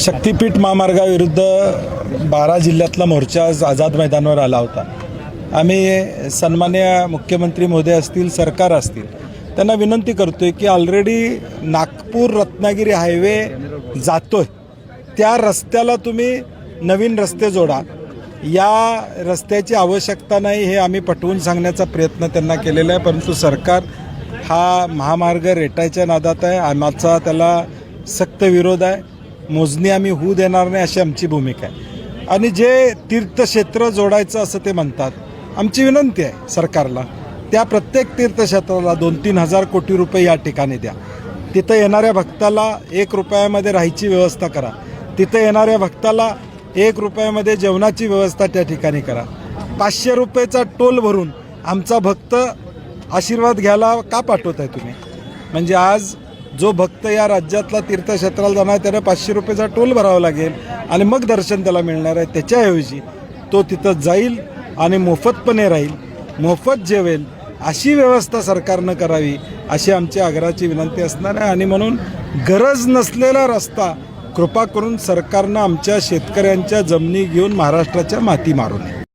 शक्तीपीठ महामार्गाविरुद्ध 12 जिल्ह्यातला मोर्चा आज आझाद मैदानावर आला होता। आम्ही सन्मान्य मुख्यमंत्री महोदय असतील, सरकार असतील, त्यांना विनंती करतोय की ऑलरेडी नागपूर रत्नागिरी हायवे जातोय, त्या रस्त्याला तुम्ही नवीन रस्ते जोडा। या रस्त्याची आवश्यकता नाही हे आम्ही पटवून सांगण्याचा प्रयत्न त्यांना केलेला आहे, परंतु सरकार हा महामार्ग रेटायच्या नादात आहे। आमचा त्याला सक्त विरोध आहे। मोजणी आम्ही होऊ देणार नाही अशी आमची भूमिका आहे। आणि जे तीर्थक्षेत्र जोडायचं असं ते म्हणतात, आमची विनंती आहे सरकारला, त्या प्रत्येक तीर्थक्षेत्राला 2-3 हजार कोटी रुपये या ठिकाणी द्या। तिथं येणाऱ्या भक्ताला 1 रुपयामध्ये राहायची व्यवस्था करा, तिथं येणाऱ्या भक्ताला 1 रुपयामध्ये जेवणाची व्यवस्था त्या ठिकाणी करा। 500 रुपयेचा टोल भरून आमचा भक्त आशीर्वाद घ्यायला का पाठवत आहे तुम्ही? म्हणजे आज जो भक्त या राज्यातला तीर्थक्षेत्राला जाणार त्याला 500 रुपयेचा टोल भरावा लागेल आणि मग दर्शन त्याला मिळणार आहे। त्याच्याऐवजी तो तिथं जाईल आणि मोफतपणे राहील, मोफत जेवेल, अशी व्यवस्था सरकारनं करावी अशी आमची आग्रहाची विनंती असणार आहे। आणि म्हणून गरज नसलेला रस्ता कृपा करून सरकारनं आमच्या शेतकऱ्यांच्या जमिनी घेऊन महाराष्ट्राच्या माती मारू नये।